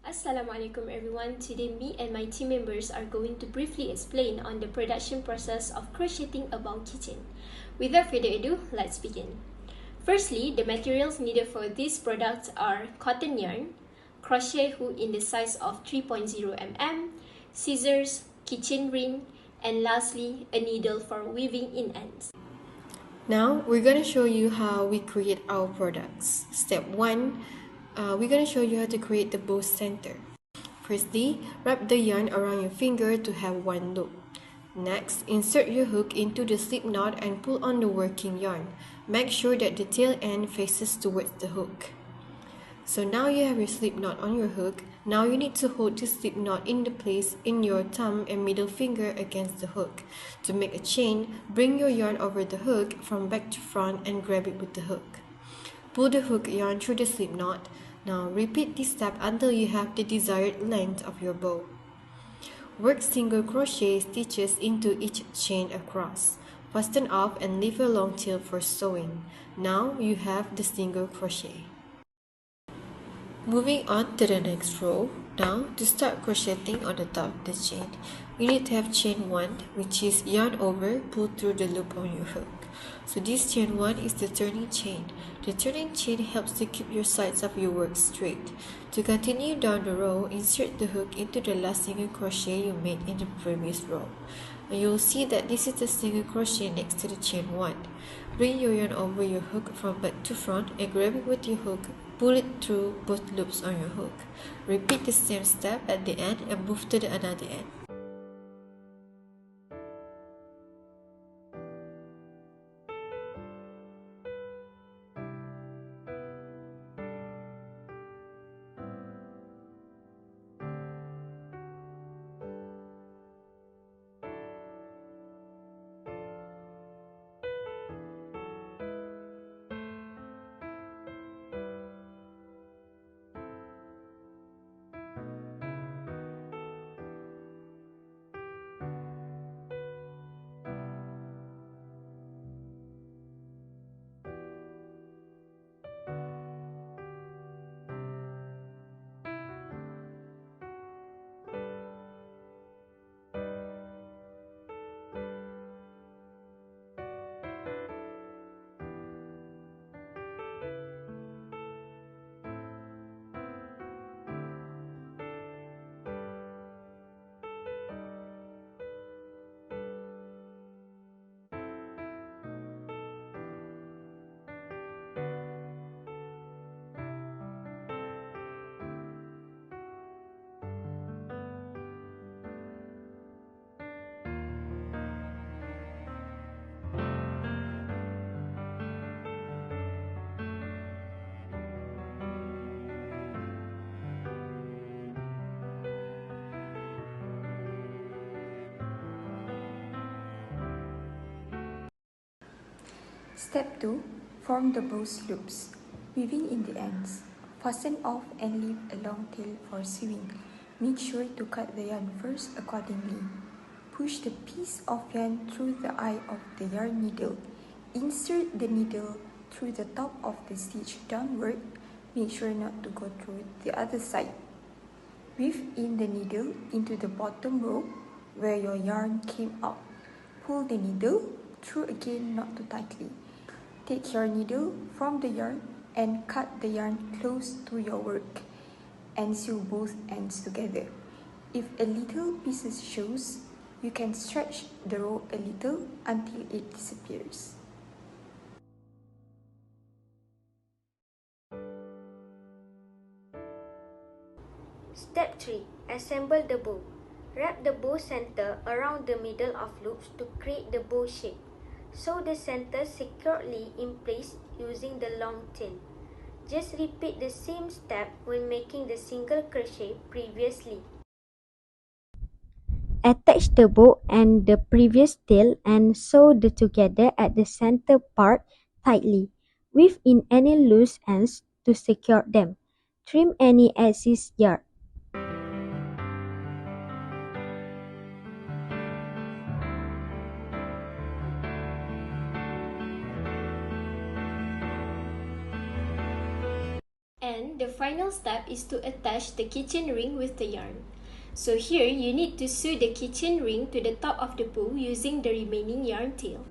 Assalamualaikum everyone. Today me and my team members are going to briefly explain on the production process of crocheting a bow keychain. Without further ado, let's begin. Firstly, the materials needed for these products are cotton yarn, crochet hook in the size of 3.0 mm, scissors, keychain ring, and lastly, a needle for weaving in ends. Now, we're going to show you how we create our products. Step 1, we're going to show you how to create the bow center. Firstly, wrap the yarn around your finger to have one loop. Next, insert your hook into the slip knot and pull on the working yarn. Make sure that the tail end faces towards the hook. So now you have your slip knot on your hook. Now you need to hold the slip knot into place in your thumb and middle finger against the hook. To make a chain, bring your yarn over the hook from back to front and grab it with the hook. Pull the hook yarn through the slip knot. Now repeat this step until you have the desired length of your bow. Work single crochet stitches into each chain across. Fasten off and leave a long tail for sewing. Now you have the single crochet. Moving on to the next row. Now, to start crocheting on the top of the chain, you need to have chain 1, which is yarn over, pull through the loop on your hook. So this chain 1 is the turning chain. The turning chain helps to keep your sides of your work straight. To continue down the row, insert the hook into the last single crochet you made in the previous row. And you'll see that this is the single crochet next to the chain 1. Bring your yarn over your hook from back to front and grab it with your hook. Pull it through both loops on your hook. Repeat the same step at the end and move to the another end. Step 2. Form the bow loops. Weaving in the ends. Fasten off and leave a long tail for sewing. Make sure to cut the yarn first accordingly. Push the piece of yarn through the eye of the yarn needle. Insert the needle through the top of the stitch downward. Make sure not to go through the other side. Weave in the needle into the bottom row where your yarn came out. Pull the needle through again, not too tightly. Take your needle from the yarn and cut the yarn close to your work and sew both ends together. If a little piece shows, you can stretch the row a little until it disappears. Step 3. Assemble the bow. Wrap the bow center around the middle of loops to create the bow shape. Sew the center securely in place using the long tail. Just repeat the same step when making the single crochet previously. Attach the bow and the previous tail and sew the together at the center part tightly. Weave in any loose ends to secure them. Trim any excess yarn. And the final step is to attach the keychain ring with the yarn. So here you need to sew the keychain ring to the top of the bow using the remaining yarn tail.